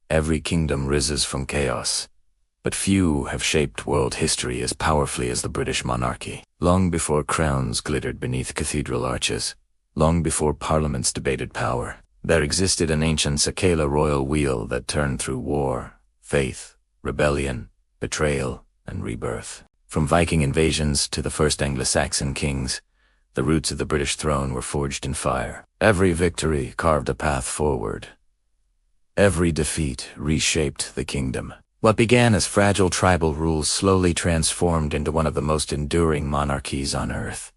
Every kingdom rises from chaos, but few have shaped world history as powerfully as the British monarchy. Long before crowns glittered beneath cathedral arches, long before parliaments debated power, there existed an ancient Sakela royal wheel that turned through war, faith, rebellion, betrayal, and rebirth. From Viking invasions to the first Anglo-Saxon kings, the roots of the British throne were forged in fire. Every victory carved a path forward. Every defeat reshaped the kingdom. What began as fragile tribal rules slowly transformed into one of the most enduring monarchies on earth.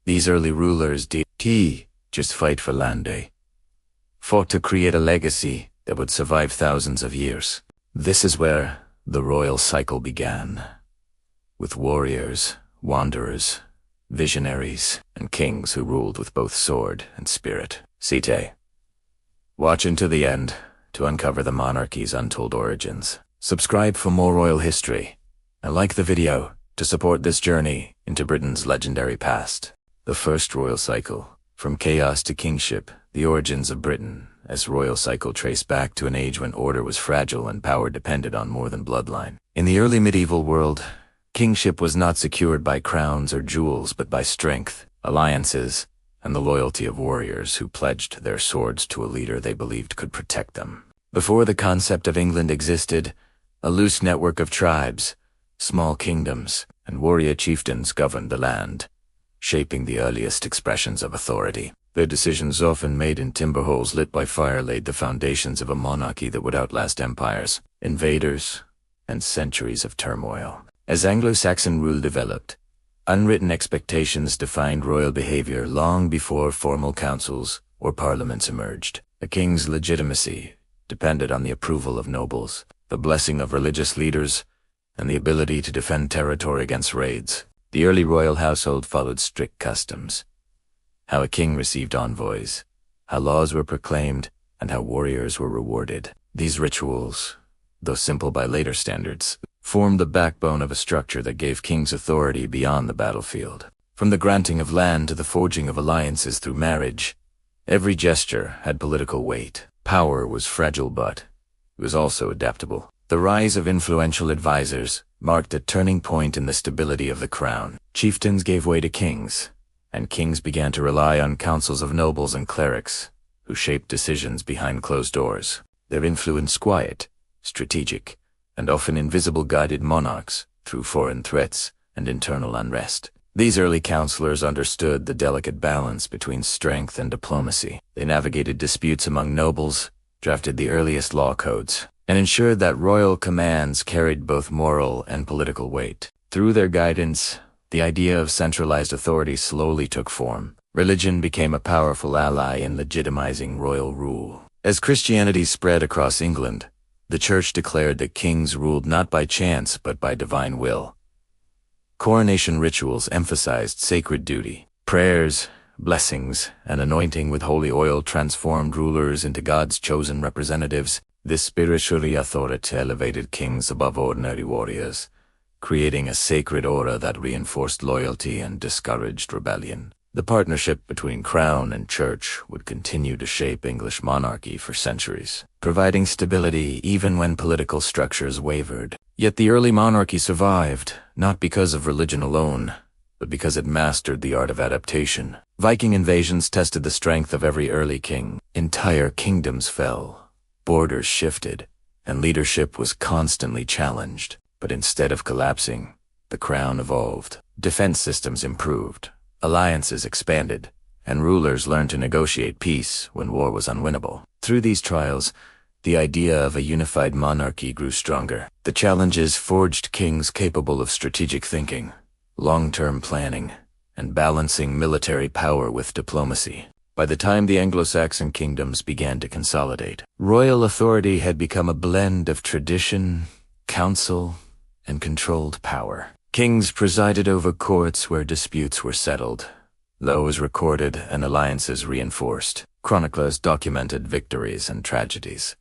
These early rulers didn't just fight for land, fought to create a legacy that would survive thousands of years. This is where the royal cycle began, with warriors, wanderers, visionaries, and kings who ruled with both sword and spirit. Site. Watch into the end to uncover the monarchy's untold origins. Subscribe for more royal history, and like the video to support this journey into Britain's legendary past. The first royal cycle, from chaos to kingship, the origins of Britain, as royal cycle traced back to an age when order was fragile and power depended on more than bloodline. In the early medieval world, kingship was not secured by crowns or jewels but by strength, alliances, and the loyalty of warriors who pledged their swords to a leader they believed could protect them. Before the concept of England existed, a loose network of tribes, small kingdoms, and warrior chieftains governed the land, shaping the earliest expressions of authority. Their decisions, often made in timber holes lit by fire, laid the foundations of a monarchy that would outlast empires, invaders, and centuries of turmoil. As Anglo-Saxon rule developed, unwritten expectations defined royal behavior long before formal councils or parliaments emerged. A king's legitimacy depended on the approval of nobles, the blessing of religious leaders, and the ability to defend territory against raids. The early royal household followed strict customs. How a king received envoys, how laws were proclaimed, and how warriors were rewarded. These rituals, though simple by later standards, formed the backbone of a structure that gave kings authority beyond the battlefield. From the granting of land to the forging of alliances through marriage, every gesture had political weight. Power was fragile, but it was also adaptable. The rise of influential advisors marked a turning point in the stability of the crown. Chieftains gave way to kings, and kings began to rely on councils of nobles and clerics, who shaped decisions behind closed doors. Their influence quiet, strategic, and often invisible, guided monarchs through foreign threats and internal unrest. These early counselors understood the delicate balance between strength and diplomacy. They navigated disputes among nobles, drafted the earliest law codes, and ensured that royal commands carried both moral and political weight. Through their guidance, the idea of centralized authority slowly took form. Religion became a powerful ally in legitimizing royal rule. As Christianity spread across England, the church declared that kings ruled not by chance but by divine will. Coronation rituals emphasized sacred duty. Prayers, blessings, and anointing with holy oil transformed rulers into God's chosen representatives. This spiritual authority elevated kings above ordinary warriors, creating a sacred aura that reinforced loyalty and discouraged rebellion. The partnership between crown and church would continue to shape English monarchy for centuries, providing stability even when political structures wavered. Yet the early monarchy survived, not because of religion alone, but because it mastered the art of adaptation. Viking invasions tested the strength of every early king. Entire kingdoms fell, borders shifted, and leadership was constantly challenged. But instead of collapsing, the crown evolved. Defense systems improved. Alliances expanded, and rulers learned to negotiate peace when war was unwinnable. Through these trials, the idea of a unified monarchy grew stronger. The challenges forged kings capable of strategic thinking, long-term planning, and balancing military power with diplomacy. By the time the Anglo-Saxon kingdoms began to consolidate, royal authority had become a blend of tradition, council, and controlled power. Kings presided over courts where disputes were settled, laws recorded, and alliances reinforced. Chroniclers documented victories and tragedies,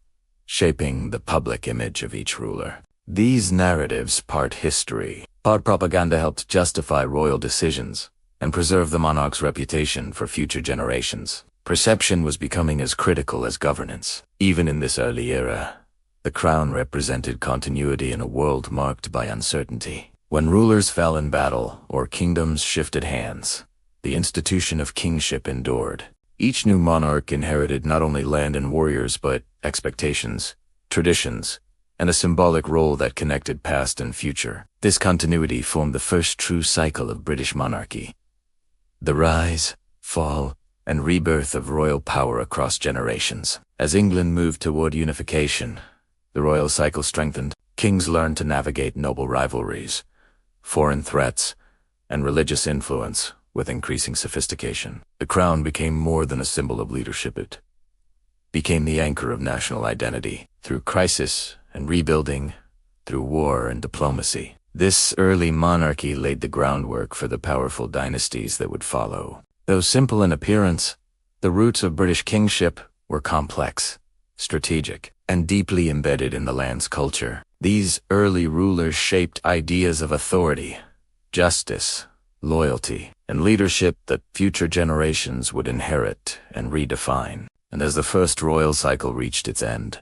shaping the public image of each ruler. These narratives, part history, part propaganda, helped justify royal decisions and preserve the monarch's reputation for future generations. Perception was becoming as critical as governance. Even in this early era, The crown represented continuity in a world marked by uncertainty. When rulers fell in battle or kingdoms shifted hands, the institution of kingship endured. Each new monarch inherited not only land and warriors but expectations, traditions, and a symbolic role that connected past and future. This continuity formed the first true cycle of British monarchy. The rise, fall, and rebirth of royal power across generations. As England moved toward unification, the royal cycle strengthened. Kings learned to navigate noble rivalries, foreign threats, and religious influence with increasing sophistication. The crown became more than a symbol of leadership. It became the anchor of national identity. Through crisis and rebuilding, through war and diplomacy, this early monarchy laid the groundwork for the powerful dynasties that would follow. Though simple in appearance, the roots of British kingship were complex, strategic, and deeply embedded in the land's culture. These early rulers shaped ideas of authority, justice, loyalty, and leadership that future generations would inherit and redefine. And as the first royal cycle reached its end,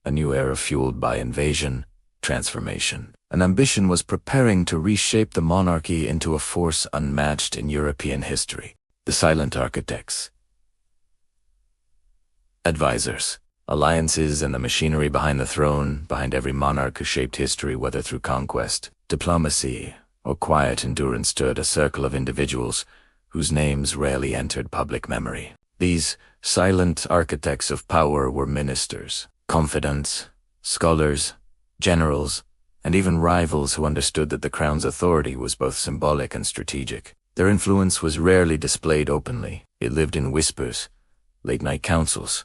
a new era fueled by invasion, transformation, and ambition was preparing to reshape the monarchy into a force unmatched in European history. The silent architects, advisors, alliances, and the machinery behind the throne, behind every monarch who shaped history, whether through conquest, diplomacy, or quiet endurance, stood a circle of individuals whose names rarely entered public memory. These silent architects of power were ministers, confidants, scholars, generals, and even rivals who understood that the crown's authority was both symbolic and strategic. Their influence was rarely displayed openly. It lived in whispers, late-night councils,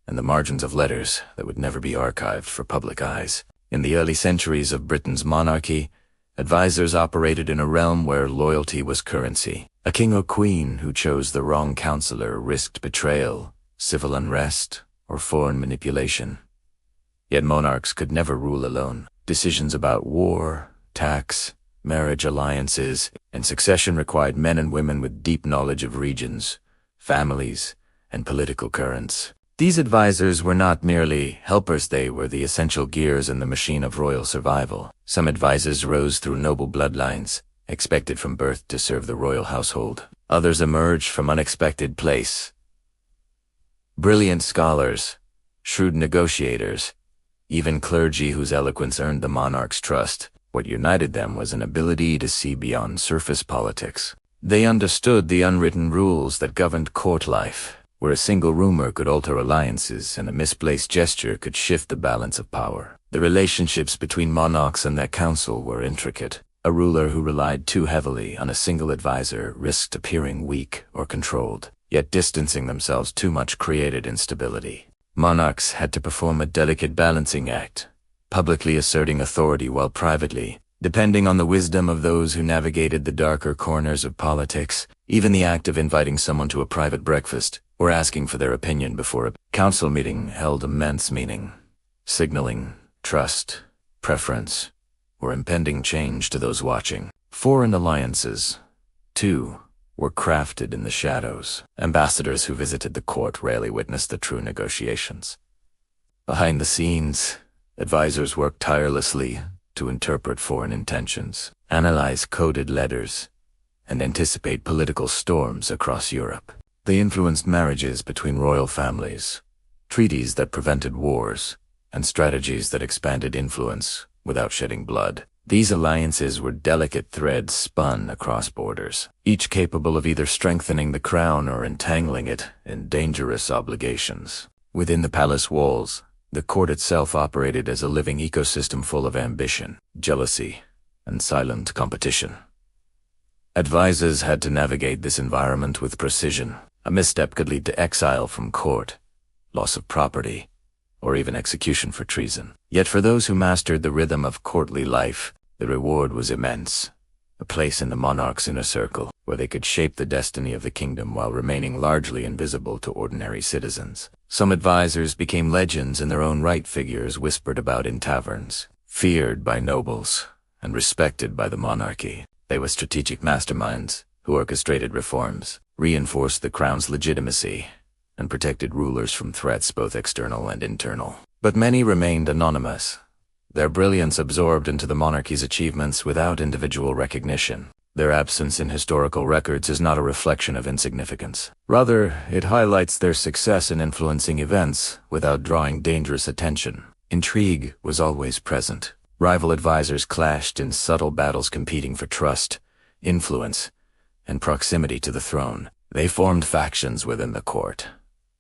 and the margins of letters that would never be archived for public eyes. In the early centuries of Britain's monarchy, advisors operated in a realm where loyalty was currency. A king or queen who chose the wrong counselor risked betrayal, civil unrest, or foreign manipulation. Yet monarchs could never rule alone. Decisions about war, tax, marriage alliances, and succession required men and women with deep knowledge of regions, families, and political currents. These advisors were not merely helpers, they were the essential gears in the machine of royal survival. Some advisors rose through noble bloodlines, expected from birth to serve the royal household. Others emerged from unexpected place. Brilliant scholars, shrewd negotiators, even clergy whose eloquence earned the monarch's trust. What united them was an ability to see beyond surface politics. They understood the unwritten rules that governed court life, where a single rumor could alter alliances and a misplaced gesture could shift the balance of power. The relationships between monarchs and their council were intricate. A ruler who relied too heavily on a single advisor risked appearing weak or controlled, yet distancing themselves too much created instability. Monarchs had to perform a delicate balancing act, publicly asserting authority while privately, depending on the wisdom of those who navigated the darker corners of politics. Even the act of inviting someone to a private breakfast or asking for their opinion before a council meeting held immense meaning, signaling trust, preference, or impending change to those watching. Foreign alliances, too, were crafted in the shadows. Ambassadors who visited the court rarely witnessed the true negotiations. Behind the scenes, advisors worked tirelessly to interpret foreign intentions, analyze coded letters, and anticipate political storms across Europe. They influenced marriages between royal families, treaties that prevented wars, and strategies that expanded influence without shedding blood. These alliances were delicate threads spun across borders, each capable of either strengthening the crown or entangling it in dangerous obligations. Within the palace walls, the court itself operated as a living ecosystem full of ambition, jealousy, and silent competition. Advisors had to navigate this environment with precision. A misstep could lead to exile from court, loss of property, or even execution for treason. Yet for those who mastered the rhythm of courtly life, the reward was immense. A place in the monarch's inner circle, where they could shape the destiny of the kingdom while remaining largely invisible to ordinary citizens. Some advisors became legends in their own right, figures whispered about in taverns, feared by nobles, and respected by the monarchy. They were strategic masterminds who orchestrated reforms, reinforced the crown's legitimacy, and protected rulers from threats both external and internal. But many remained anonymous, their brilliance absorbed into the monarchy's achievements without individual recognition. Their absence in historical records is not a reflection of insignificance. Rather, it highlights their success in influencing events without drawing dangerous attention. Intrigue was always present. Rival advisors clashed in subtle battles competing for trust, influence, and proximity to the throne. They formed factions within the court,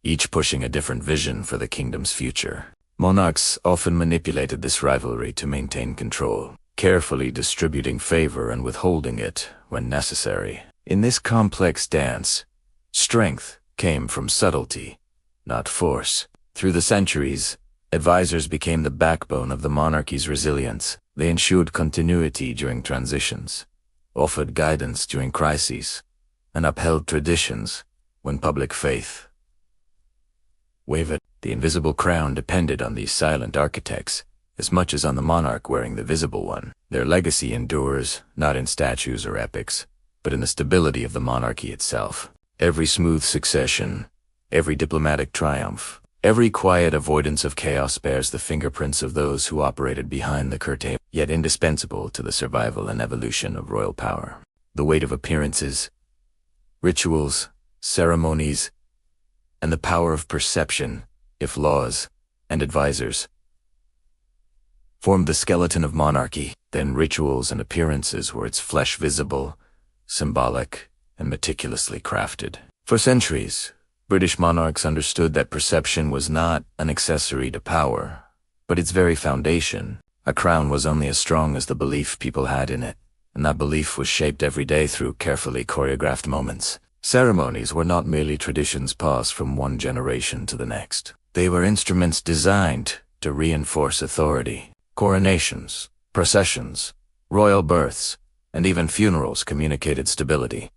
each pushing a different vision for the kingdom's future. Monarchs often manipulated this rivalry to maintain control, carefully distributing favor and withholding it when necessary. In this complex dance, strength came from subtlety, not force. Through the centuries, advisors became the backbone of the monarchy's resilience. They ensured continuity during transitions, offered guidance during crises, and upheld traditions when public faith wavered. The invisible crown depended on these silent architects as much as on the monarch wearing the visible one. Their legacy endures, not in statues or epics, but in the stability of the monarchy itself. Every smooth succession, every diplomatic triumph, every quiet avoidance of chaos bears the fingerprints of those who operated behind the curtain, yet indispensable to the survival and evolution of royal power. The weight of appearances, rituals, ceremonies, and the power of perception, if laws and advisors formed the skeleton of monarchy, then rituals and appearances were its flesh, visible, symbolic, and meticulously crafted. For centuries, British monarchs understood that perception was not an accessory to power, but its very foundation. A crown was only as strong as the belief people had in it, and that belief was shaped every day through carefully choreographed moments. Ceremonies were not merely traditions passed from one generation to the next. They were instruments designed to reinforce authority. Coronations, processions, royal births, and even funerals communicated stability,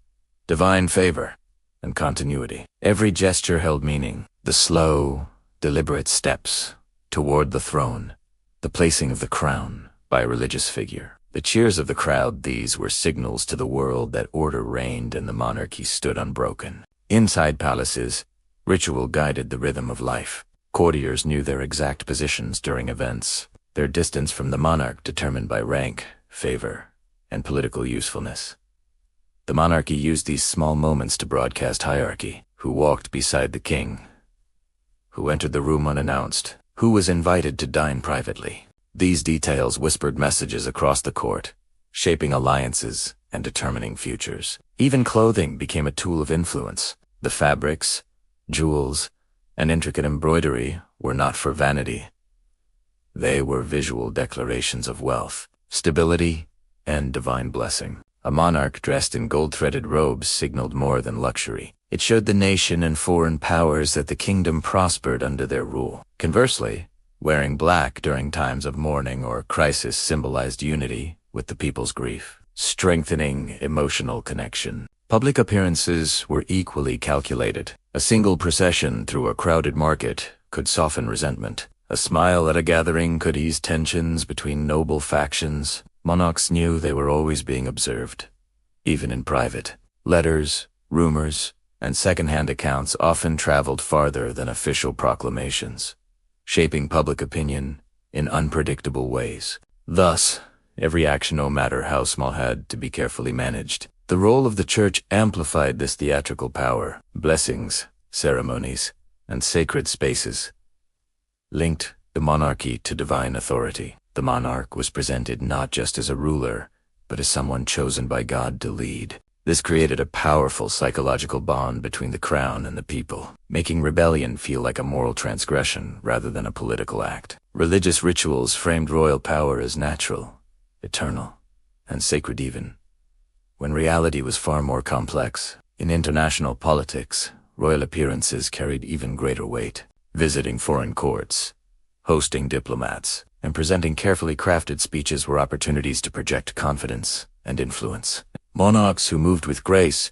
divine favor, and continuity. Every gesture held meaning. The slow, deliberate steps toward the throne, the placing of the crown by a religious figure. The cheers of the crowd, these were signals to the world that order reigned and the monarchy stood unbroken. Inside palaces, ritual guided the rhythm of life. Courtiers knew their exact positions during events, their distance from the monarch determined by rank, favor, and political usefulness. The monarchy used these small moments to broadcast hierarchy: who walked beside the king, who entered the room unannounced, who was invited to dine privately. These details whispered messages across the court, shaping alliances and determining futures. Even clothing became a tool of influence. The fabrics, jewels, and intricate embroidery were not for vanity. They were visual declarations of wealth, stability, and divine blessing. A monarch dressed in gold-threaded robes signaled more than luxury. It showed the nation and foreign powers that the kingdom prospered under their rule. Conversely, wearing black during times of mourning or crisis symbolized unity with the people's grief, strengthening emotional connection. Public appearances were equally calculated. A single procession through a crowded market could soften resentment. A smile at a gathering could ease tensions between noble factions. Monarchs knew they were always being observed, even in private. Letters, rumors, and second-hand accounts often traveled farther than official proclamations, shaping public opinion in unpredictable ways. Thus, every action, no matter how small, had to be carefully managed. The role of the church amplified this theatrical power. Blessings, ceremonies, and sacred spaces linked the monarchy to divine authority. The monarch was presented not just as a ruler, but as someone chosen by God to lead. This created a powerful psychological bond between the crown and the people, making rebellion feel like a moral transgression rather than a political act. Religious rituals framed royal power as natural, eternal, and sacred even, when reality was far more complex. In international politics, royal appearances carried even greater weight. Visiting foreign courts, hosting diplomats, and presenting carefully crafted speeches were opportunities to project confidence and influence. Monarchs who moved with grace,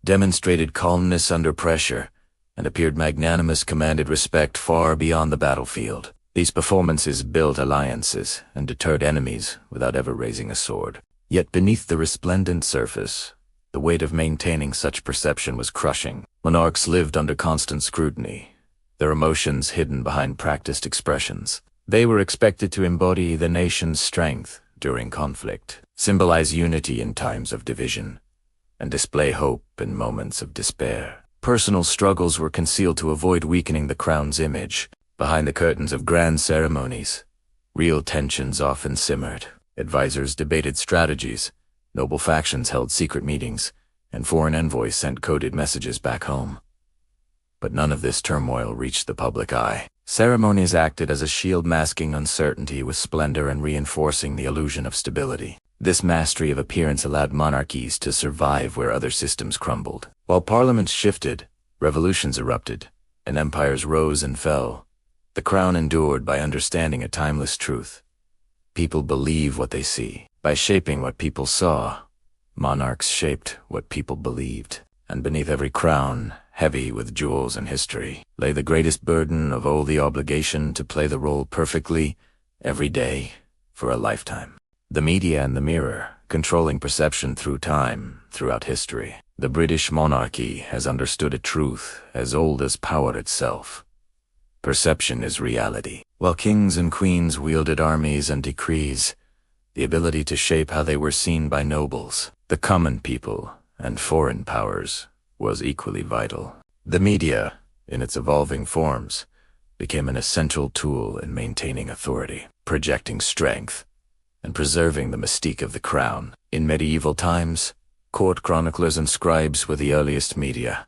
demonstrated calmness under pressure, and appeared magnanimous commanded respect far beyond the battlefield. These performances built alliances and deterred enemies without ever raising a sword. Yet beneath the resplendent surface, the weight of maintaining such perception was crushing. Monarchs lived under constant scrutiny, their emotions hidden behind practiced expressions. They were expected to embody the nation's strength during conflict, symbolize unity in times of division, and display hope in moments of despair. Personal struggles were concealed to avoid weakening the crown's image. Behind the curtains of grand ceremonies, real tensions often simmered. Advisors debated strategies, noble factions held secret meetings, and foreign envoys sent coded messages back home. But none of this turmoil reached the public eye. Ceremonies acted as a shield, masking uncertainty with splendor and reinforcing the illusion of stability. This mastery of appearance allowed monarchies to survive where other systems crumbled. While parliaments shifted, revolutions erupted, and empires rose and fell, the crown endured by understanding a timeless truth. People believe what they see. By shaping what people saw, monarchs shaped what people believed. And beneath every crown, heavy with jewels and history, lay the greatest burden of all: the obligation to play the role perfectly, every day, for a lifetime. The media and the mirror, controlling perception through time, throughout history. The British monarchy has understood a truth as old as power itself. Perception is reality. While kings and queens wielded armies and decrees, the ability to shape how they were seen by nobles, the common people, and foreign powers was equally vital. The media, in its evolving forms, became an essential tool in maintaining authority, projecting strength, and preserving the mystique of the crown. In medieval times, court chroniclers and scribes were the earliest media.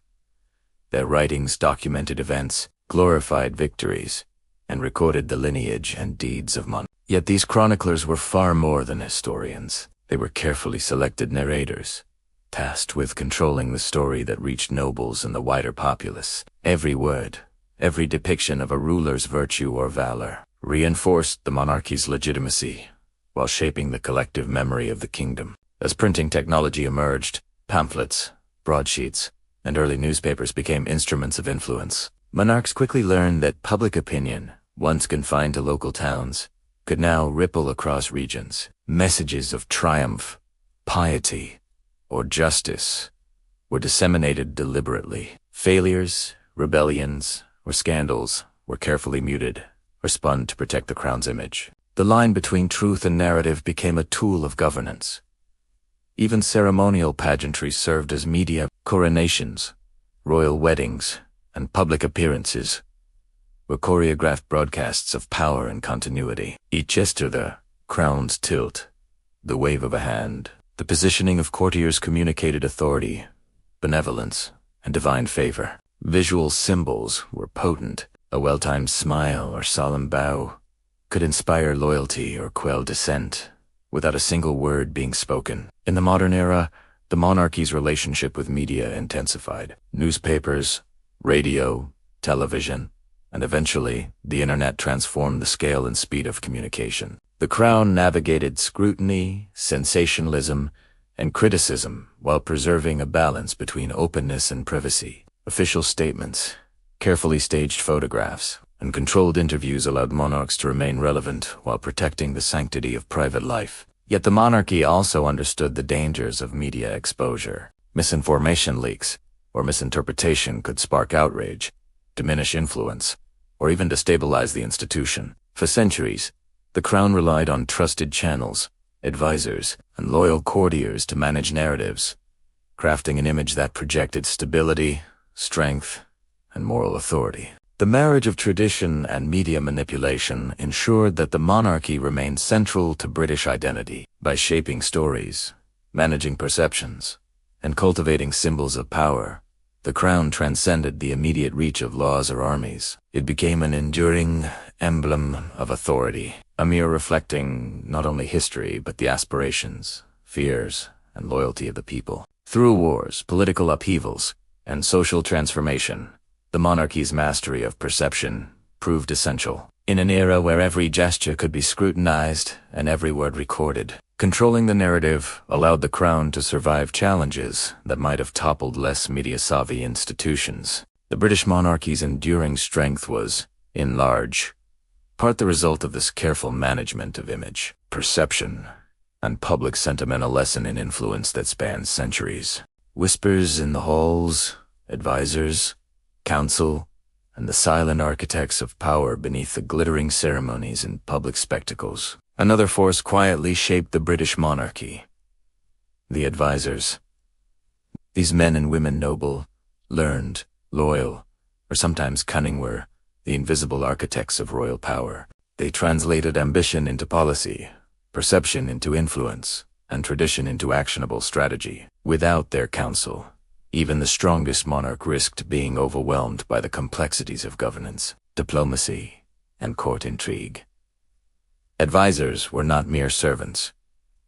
Their writings documented events, glorified victories, and recorded the lineage and deeds of monarchs. Yet these chroniclers were far more than historians. They were carefully selected narrators, tasked with controlling the story that reached nobles and the wider populace. Every word, every depiction of a ruler's virtue or valor, reinforced the monarchy's legitimacy, while shaping the collective memory of the kingdom. As printing technology emerged, pamphlets, broadsheets, and early newspapers became instruments of influence. Monarchs quickly learned that public opinion, once confined to local towns, could now ripple across regions. Messages of triumph, piety, or justice were disseminated deliberately. Failures, rebellions, or scandals were carefully muted or spun to protect the crown's image. The line between truth and narrative became a tool of governance. Even ceremonial pageantry served as media. Coronations, royal weddings, and public appearances were choreographed broadcasts of power and continuity. Each gesture, the crown's tilt, the wave of a hand, the positioning of courtiers communicated authority, benevolence, and divine favor. Visual symbols were potent. A well-timed smile or solemn bow could inspire loyalty or quell dissent without a single word being spoken. In the modern era, the monarchy's relationship with media intensified. Newspapers, radio, television, and eventually the internet transformed the scale and speed of communication. The crown navigated scrutiny, sensationalism, and criticism while preserving a balance between openness and privacy. Official statements, carefully staged photographs, and controlled interviews allowed monarchs to remain relevant while protecting the sanctity of private life. Yet the monarchy also understood the dangers of media exposure. Misinformation leaks or misinterpretation could spark outrage, diminish influence, or even destabilize the institution. For centuries, the crown relied on trusted channels, advisors, and loyal courtiers to manage narratives, crafting an image that projected stability, strength, and moral authority. The marriage of tradition and media manipulation ensured that the monarchy remained central to British identity. By shaping stories, managing perceptions, and cultivating symbols of power, the crown transcended the immediate reach of laws or armies. It became an enduring emblem of authority, a mirror reflecting not only history but the aspirations, fears, and loyalty of the people. Through wars, political upheavals, and social transformation, the monarchy's mastery of perception proved essential. In an era where every gesture could be scrutinized and every word recorded, controlling the narrative allowed the crown to survive challenges that might have toppled less media-savvy institutions. The British monarchy's enduring strength was, in large part, the result of this careful management of image, perception, and public sentiment, a lesson in influence that spans centuries. Whispers in the halls, advisors, counsel, and the silent architects of power beneath the glittering ceremonies and public spectacles. Another force quietly shaped the British monarchy: the advisors. These men and women, noble, learned, loyal, or sometimes cunning, were the invisible architects of royal power. They translated ambition into policy, perception into influence, and tradition into actionable strategy. Without their counsel, even the strongest monarch risked being overwhelmed by the complexities of governance, diplomacy, and court intrigue. Advisors were not mere servants.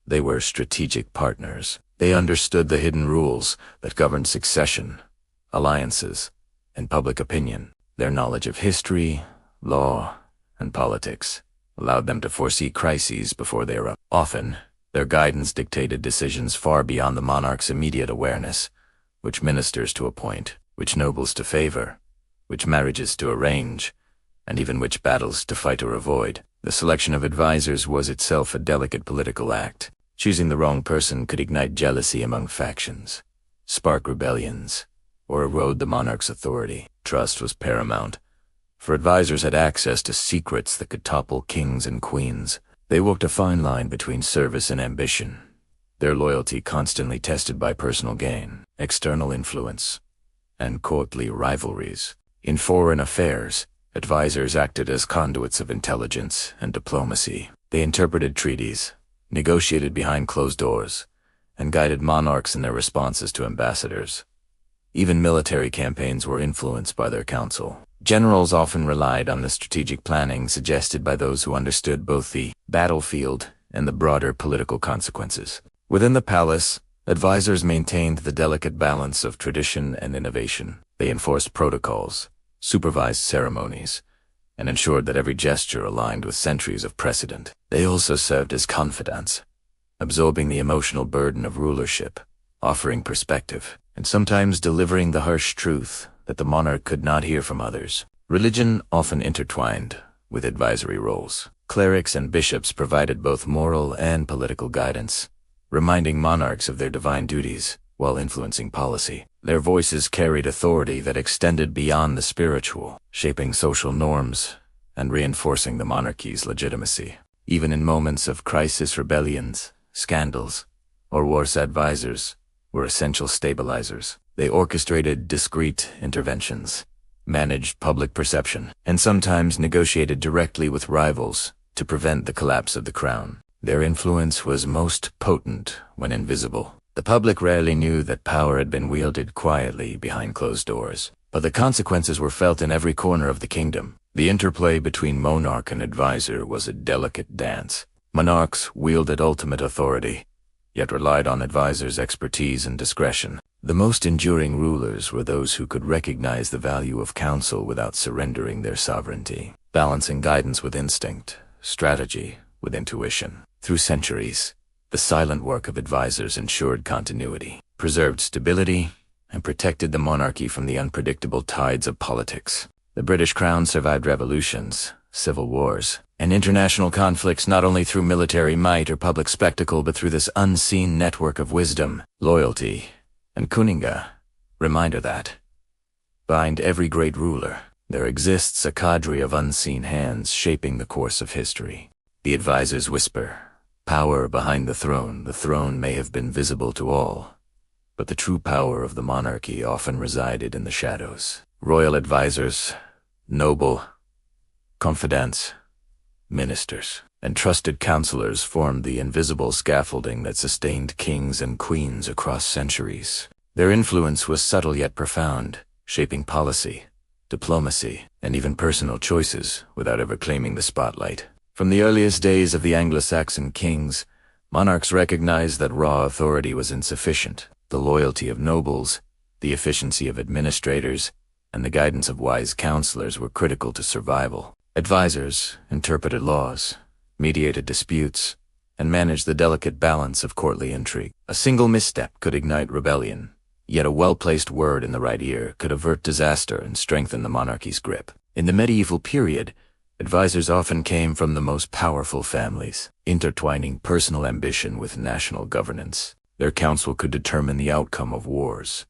They were strategic partners. They understood the hidden rules that governed succession, alliances, and public opinion. Their knowledge of history, law, and politics allowed them to foresee crises before they erupted. Often, their guidance dictated decisions far beyond the monarch's immediate awareness: which ministers to appoint, which nobles to favor, which marriages to arrange, and even which battles to fight or avoid. The selection of advisors was itself a delicate political act. Choosing the wrong person could ignite jealousy among factions, spark rebellions, or erode the monarch's authority. Trust was paramount, for advisors had access to secrets that could topple kings and queens. They walked a fine line between service and ambition, their loyalty constantly tested by personal gain, external influence, and courtly rivalries. In foreign affairs, advisors acted as conduits of intelligence and diplomacy. They interpreted treaties, negotiated behind closed doors, and guided monarchs in their responses to ambassadors. Even military campaigns were influenced by their counsel. Generals often relied on the strategic planning suggested by those who understood both the battlefield and the broader political consequences. Within the palace, advisors maintained the delicate balance of tradition and innovation. They enforced protocols, supervised ceremonies, and ensured that every gesture aligned with centuries of precedent. They also served as confidants, absorbing the emotional burden of rulership, offering perspective, and sometimes delivering the harsh truth that the monarch could not hear from others. Religion often intertwined with advisory roles. Clerics and bishops provided both moral and political guidance, reminding monarchs of their divine duties while influencing policy. Their voices carried authority that extended beyond the spiritual, shaping social norms and reinforcing the monarchy's legitimacy. Even in moments of crisis, rebellions, scandals, or wars, advisors were essential stabilizers. They orchestrated discreet interventions, managed public perception, and sometimes negotiated directly with rivals to prevent the collapse of the crown. Their influence was most potent when invisible. The public rarely knew that power had been wielded quietly behind closed doors, but the consequences were felt in every corner of the kingdom. The interplay between monarch and advisor was a delicate dance. Monarchs wielded ultimate authority, yet relied on advisors' expertise and discretion. The most enduring rulers were those who could recognize the value of counsel without surrendering their sovereignty, balancing guidance with instinct, strategy with intuition. Through centuries, the silent work of advisors ensured continuity, preserved stability, and protected the monarchy from the unpredictable tides of politics. The British crown survived revolutions, civil wars, and international conflicts not only through military might or public spectacle but through this unseen network of wisdom, loyalty, and kuninga. Reminder that, behind every great ruler, there exists a cadre of unseen hands shaping the course of history. The advisors whisper, "Power behind the throne may have been visible to all, but the true power of the monarchy often resided in the shadows." Royal advisors, noble, confidants, ministers, and trusted counselors formed the invisible scaffolding that sustained kings and queens across centuries. Their influence was subtle yet profound, shaping policy, diplomacy, and even personal choices without ever claiming the spotlight. From the earliest days of the Anglo-Saxon kings, monarchs recognized that raw authority was insufficient. The loyalty of nobles, the efficiency of administrators, and the guidance of wise counselors were critical to survival. Advisors interpreted laws, mediated disputes, and managed the delicate balance of courtly intrigue. A single misstep could ignite rebellion, yet a well-placed word in the right ear could avert disaster and strengthen the monarchy's grip. In the medieval period, advisors often came from the most powerful families, intertwining personal ambition with national governance. Their counsel could determine the outcome of wars,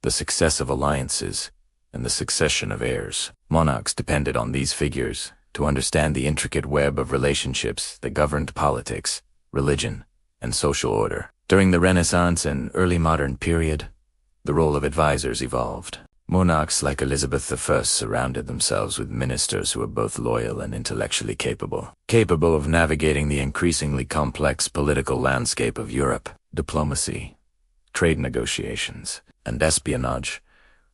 the success of alliances, and the succession of heirs. Monarchs depended on these figures to understand the intricate web of relationships that governed politics, religion, and social order. During the Renaissance and early modern period, the role of advisors evolved. Monarchs like Elizabeth I surrounded themselves with ministers who were both loyal and intellectually capable of navigating the increasingly complex political landscape of Europe. Diplomacy, trade negotiations, and espionage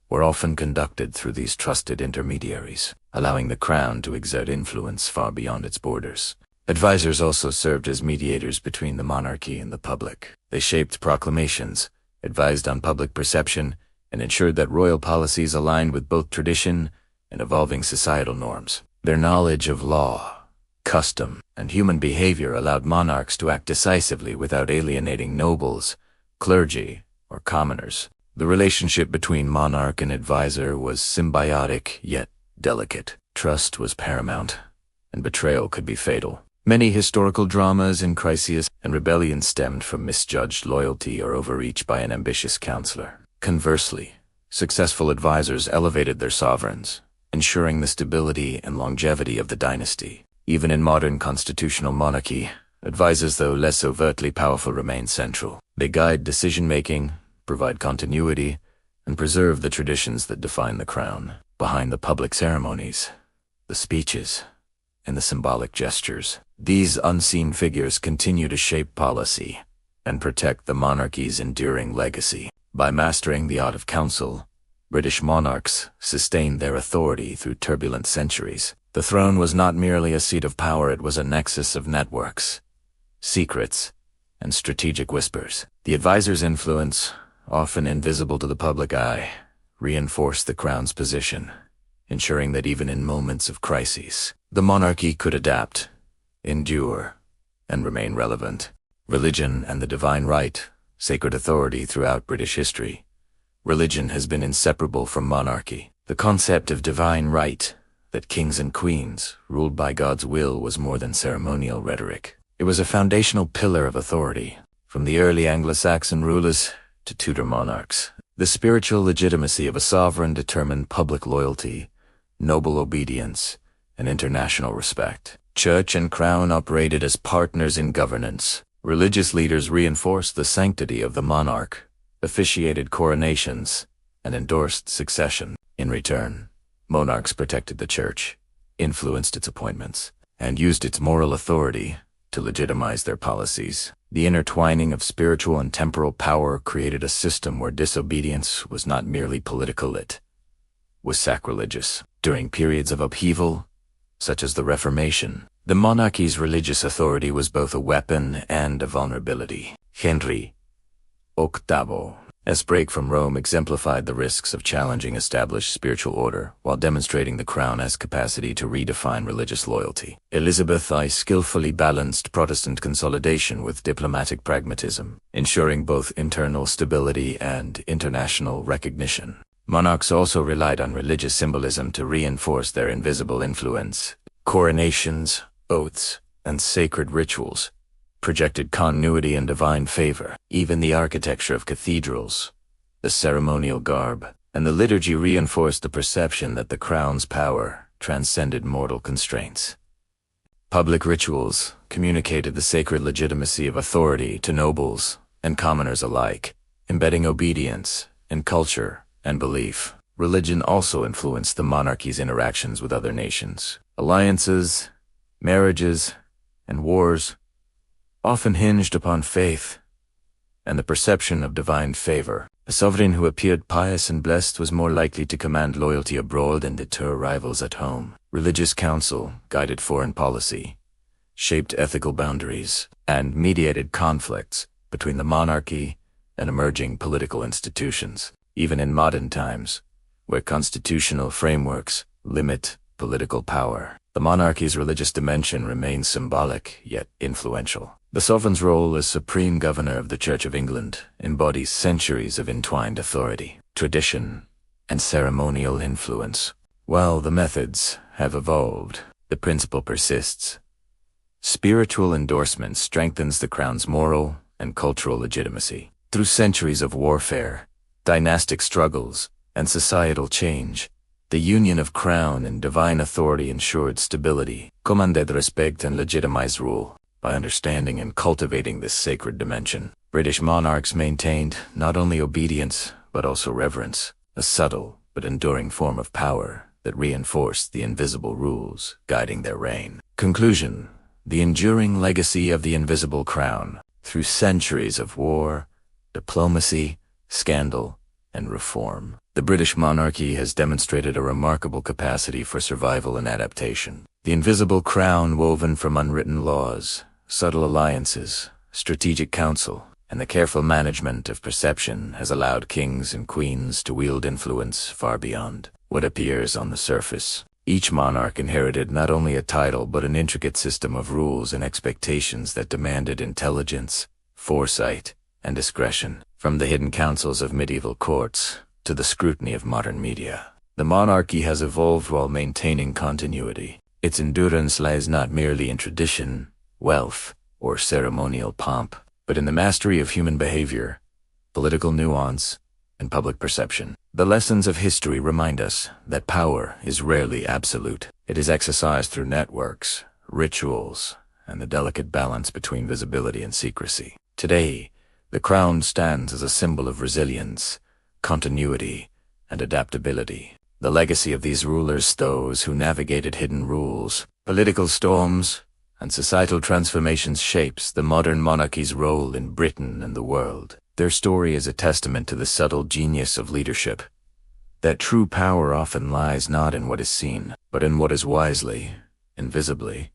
were often conducted through these trusted intermediaries, allowing the crown to exert influence far beyond its borders. Advisors also served as mediators between the monarchy and the public. They shaped proclamations, advised on public perception, and ensured that royal policies aligned with both tradition and evolving societal norms. Their knowledge of law, custom, and human behavior allowed monarchs to act decisively without alienating nobles, clergy, or commoners. The relationship between monarch and advisor was symbiotic yet delicate. Trust was paramount, and betrayal could be fatal. Many historical dramas and crises and rebellions stemmed from misjudged loyalty or overreach by an ambitious counselor. Conversely, successful advisors elevated their sovereigns, ensuring the stability and longevity of the dynasty. Even in modern constitutional monarchy, advisors, though less overtly powerful, remain central. They guide decision-making, provide continuity, and preserve the traditions that define the crown. Behind the public ceremonies, the speeches, and the symbolic gestures, these unseen figures continue to shape policy and protect the monarchy's enduring legacy. By mastering the art of counsel, British monarchs sustained their authority through turbulent centuries. The throne was not merely a seat of power, it was a nexus of networks, secrets, and strategic whispers. The advisor's influence, often invisible to the public eye, reinforced the crown's position, ensuring that even in moments of crises, the monarchy could adapt, endure, and remain relevant. Religion and the divine right, sacred authority throughout British history. Religion has been inseparable from monarchy. The concept of divine right, that kings and queens, ruled by God's will, was more than ceremonial rhetoric. It was a foundational pillar of authority. From the early Anglo-Saxon rulers to Tudor monarchs, the spiritual legitimacy of a sovereign determined public loyalty, noble obedience, and international respect. Church and crown operated as partners in governance. Religious leaders reinforced the sanctity of the monarch, officiated coronations, and endorsed succession. In return, monarchs protected the church, influenced its appointments, and used its moral authority to legitimize their policies. The intertwining of spiritual and temporal power created a system where disobedience was not merely political, it was sacrilegious. During periods of upheaval, such as the Reformation, the monarchy's religious authority was both a weapon and a vulnerability. Henry VIII's break from Rome exemplified the risks of challenging established spiritual order while demonstrating the crown's capacity to redefine religious loyalty. Elizabeth I skillfully balanced Protestant consolidation with diplomatic pragmatism, ensuring both internal stability and international recognition. Monarchs also relied on religious symbolism to reinforce their invisible influence. Coronations, oaths, and sacred rituals projected continuity and divine favor. Even the architecture of cathedrals, the ceremonial garb, and the liturgy reinforced the perception that the crown's power transcended mortal constraints. Public rituals communicated the sacred legitimacy of authority to nobles and commoners alike, embedding obedience in culture and belief. Religion also influenced the monarchy's interactions with other nations. Alliances, marriages, and wars often hinged upon faith and the perception of divine favor. A sovereign who appeared pious and blessed was more likely to command loyalty abroad and deter rivals at home. Religious counsel guided foreign policy, shaped ethical boundaries, and mediated conflicts between the monarchy and emerging political institutions. Even in modern times, where constitutional frameworks limit political power, the monarchy's religious dimension remains symbolic yet influential. The sovereign's role as supreme governor of the Church of England embodies centuries of entwined authority, tradition, and ceremonial influence. While the methods have evolved, the principle persists. Spiritual endorsement strengthens the crown's moral and cultural legitimacy. Through centuries of warfare, dynastic struggles, and societal change, The union of crown and divine authority ensured stability, commanded respect and legitimized rule. By understanding and cultivating this sacred dimension, British monarchs maintained not only obedience, but also reverence, a subtle but enduring form of power that reinforced the invisible rules guiding their reign. Conclusion: the enduring legacy of the invisible crown, through centuries of war, diplomacy, scandal, and reform. The British monarchy has demonstrated a remarkable capacity for survival and adaptation. The invisible crown, woven from unwritten laws, subtle alliances, strategic counsel, and the careful management of perception, has allowed kings and queens to wield influence far beyond what appears on the surface. Each monarch inherited not only a title but an intricate system of rules and expectations that demanded intelligence, foresight, and discretion. From the hidden councils of medieval courts to the scrutiny of modern media, the monarchy has evolved while maintaining continuity. Its endurance lies not merely in tradition, wealth, or ceremonial pomp, but in the mastery of human behavior, political nuance, and public perception. The lessons of history remind us that power is rarely absolute. It is exercised through networks, rituals, and the delicate balance between visibility and secrecy. Today, the crown stands as a symbol of resilience, continuity, and adaptability. The legacy of these rulers, those who navigated hidden rules, political storms, and societal transformations, shapes the modern monarchy's role in Britain and the world. Their story is a testament to the subtle genius of leadership, that true power often lies not in what is seen, but in what is wisely, invisibly,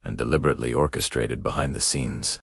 and deliberately orchestrated behind the scenes.